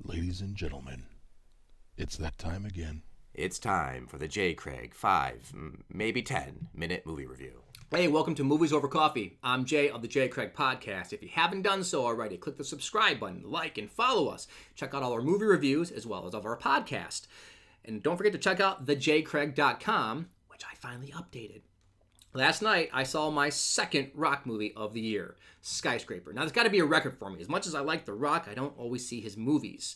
Ladies and gentlemen, it's that time again. It's time for the J. Craig 5, maybe 10-minute movie review. Hey, welcome to Movies Over Coffee. I'm Jay of the J. Craig Podcast. If you haven't done so already, click the subscribe button, like, and follow us. Check out all our movie reviews as well as of our podcast. And don't forget to check out thejaycraig.com, which I finally updated. Last night, I saw my second Rock movie of the year, Skyscraper. Now, there's got to be a record for me. As much as I like The Rock, I don't always see his movies.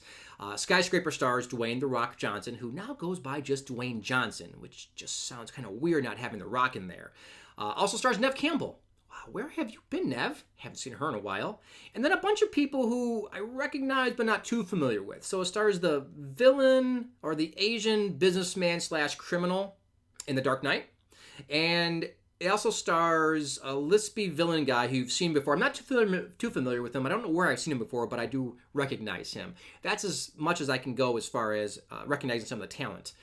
Skyscraper stars Dwayne The Rock Johnson, who now goes by just Dwayne Johnson, which just sounds kind of weird not having The Rock in there. Also stars Neve Campbell. Wow, where have you been, Neve? Haven't seen her in a while. And then a bunch of people who I recognize but not too familiar with. So it stars the villain or the Asian businessman / criminal in The Dark Knight. And it also stars a lispy villain guy who you've seen before. I'm not too familiar with him. I don't know where I've seen him before, but I do recognize him. That's as much as I can go as far as recognizing some of the talent.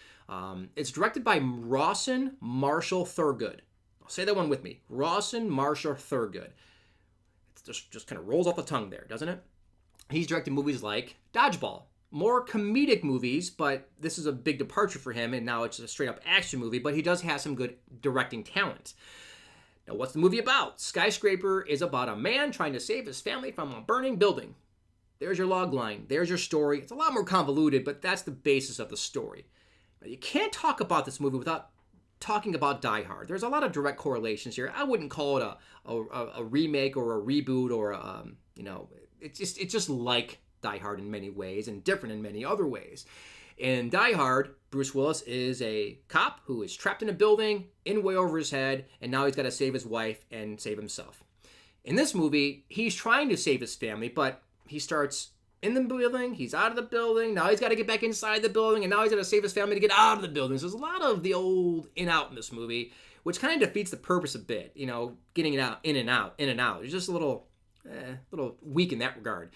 It's directed by Rawson Marshall Thurgood. I'll say that one with me. Rawson Marshall Thurgood. It just kind of rolls off the tongue there, doesn't it? He's directed movies like Dodgeball. More comedic movies, but this is a big departure for him, and now it's a straight-up action movie, but he does have some good directing talent. Now, what's the movie about? Skyscraper is about a man trying to save his family from a burning building. There's your log line. There's your story. It's a lot more convoluted, but that's the basis of the story. Now, you can't talk about this movie without talking about Die Hard. There's a lot of direct correlations here. I wouldn't call it a remake or a reboot or it's just like Die Hard in many ways and different in many other ways. In Die Hard, Bruce Willis is a cop who is trapped in a building, in way over his head, and now he's got to save his wife and save himself. In this movie, he's trying to save his family, but he starts in the building, he's out of the building, now he's got to get back inside the building, and now he's got to save his family to get out of the building. So there's a lot of the old in-out in this movie, which kind of defeats the purpose a bit, getting it out, in and out. It's just a little weak in that regard.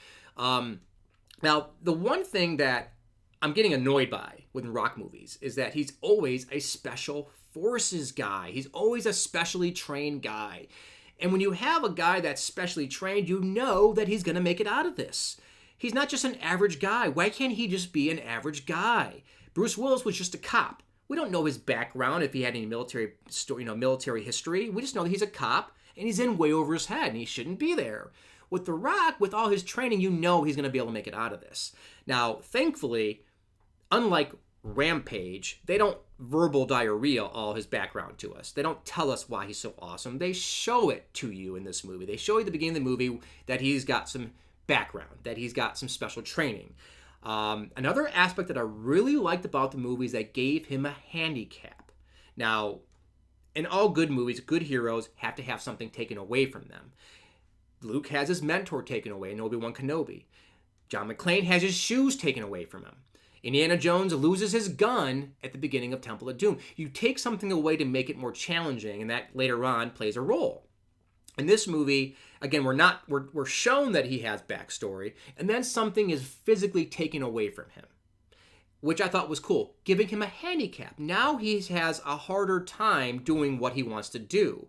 Now, the one thing that I'm getting annoyed by with Rock movies is that he's always a special forces guy. He's always a specially trained guy. And when you have a guy that's specially trained, you know that he's going to make it out of this. He's not just an average guy. Why can't he just be an average guy? Bruce Willis was just a cop. We don't know his background, if he had any military history. We just know that he's a cop and he's in way over his head and he shouldn't be there. With The Rock, with all his training, you know he's going to be able to make it out of this. Now, thankfully, unlike Rampage, they don't verbal diarrhea all his background to us. They don't tell us why he's so awesome. They show it to you in this movie. They show you at the beginning of the movie that he's got some background, that he's got some special training. Another aspect that I really liked about the movie is that gave him a handicap. Now, in all good movies, good heroes have to have something taken away from them. Luke has his mentor taken away in Obi-Wan Kenobi. John McClane has his shoes taken away from him. Indiana Jones loses his gun at the beginning of Temple of Doom. You take something away to make it more challenging, and that later on plays a role. In this movie, again, we're shown that he has backstory, and then something is physically taken away from him, which I thought was cool, giving him a handicap. Now he has a harder time doing what he wants to do.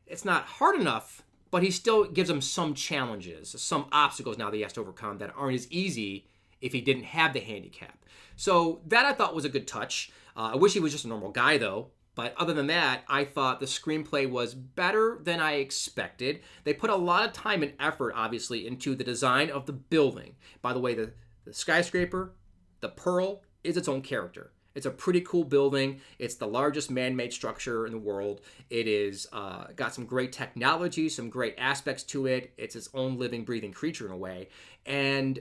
It's not hard enough, but he still gives him some challenges, some obstacles now that he has to overcome that aren't as easy if he didn't have the handicap. So that I thought was a good touch. I wish he was just a normal guy, though. But other than that, I thought the screenplay was better than I expected. They put a lot of time and effort, obviously, into the design of the building. By the way, the skyscraper, the Pearl, is its own character. It's a pretty cool building. It's the largest man-made structure in the world. It is got some great technology, some great aspects to it. It's its own living, breathing creature in a way. And,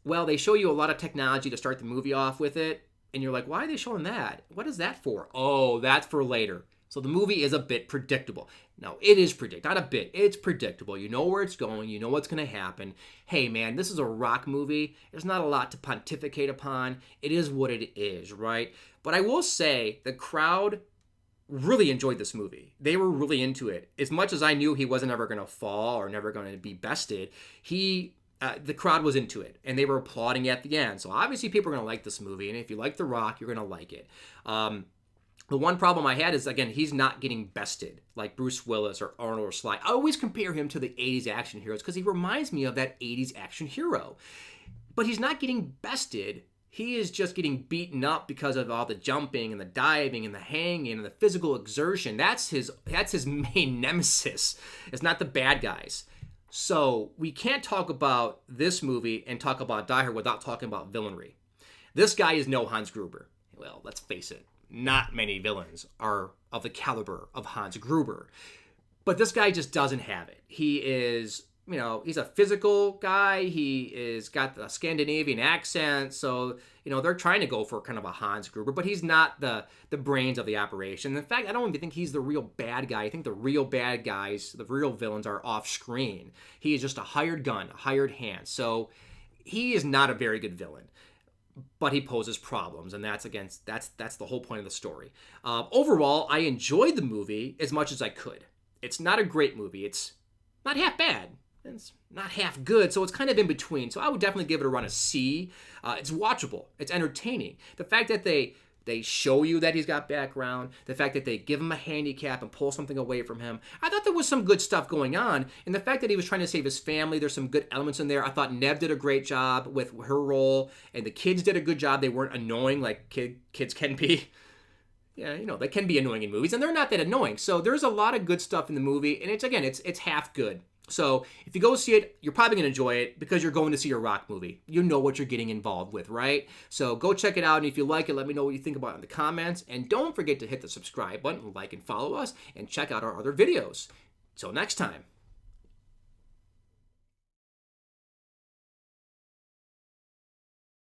well, they show you a lot of technology to start the movie off with it. And you're like, why are they showing that? What is that for? Oh, that's for later. So the movie is a bit predictable. No, it is predictable. Not a bit. It's predictable. You know where it's going. You know what's going to happen. Hey, man, this is a Rock movie. There's not a lot to pontificate upon. It is what it is, right? But I will say the crowd really enjoyed this movie. They were really into it. As much as I knew he wasn't ever going to fall or never going to be bested, the crowd was into it, and they were applauding at the end. So obviously people are going to like this movie, and if you like The Rock, you're going to like it. The one problem I had is, again, he's not getting bested like Bruce Willis or Arnold or Sly. I always compare him to the 80s action heroes because he reminds me of that 80s action hero. but he's not getting bested. He is just getting beaten up because of all the jumping and the diving and the hanging and the physical exertion. That's his main nemesis. It's not the bad guys. So we can't talk about this movie and talk about Die Hard without talking about villainry. This guy is no Hans Gruber. Well, let's face it, not many villains are of the caliber of Hans Gruber. But this guy just doesn't have it. He is, he's a physical guy. He is got the Scandinavian accent. So, they're trying to go for kind of a Hans Gruber, but he's not the brains of the operation. In fact, I don't even think he's the real bad guy. I think the real bad guys, the real villains are off screen. He is just a hired gun, a hired hand. So he is not a very good villain. But he poses problems, and that's the whole point of the story. Overall, I enjoyed the movie as much as I could. It's not a great movie. It's not half bad. It's not half good, so it's kind of in between. So I would definitely give it a run of C. It's watchable. It's entertaining. The fact that they show you that he's got background, the fact that they give him a handicap and pull something away from him, I thought there was some good stuff going on. And the fact that he was trying to save his family, there's some good elements in there. I thought Nev did a great job with her role, and the kids did a good job. They weren't annoying like kids can be. Yeah, they can be annoying in movies, and they're not that annoying. So there's a lot of good stuff in the movie, and it's half good. So if you go see it, you're probably going to enjoy it because you're going to see a rock movie. You know what you're getting involved with, right? So go check it out, and if you like it, let me know what you think about it in the comments. And don't forget to hit the subscribe button, like and follow us, and check out our other videos. Till next time.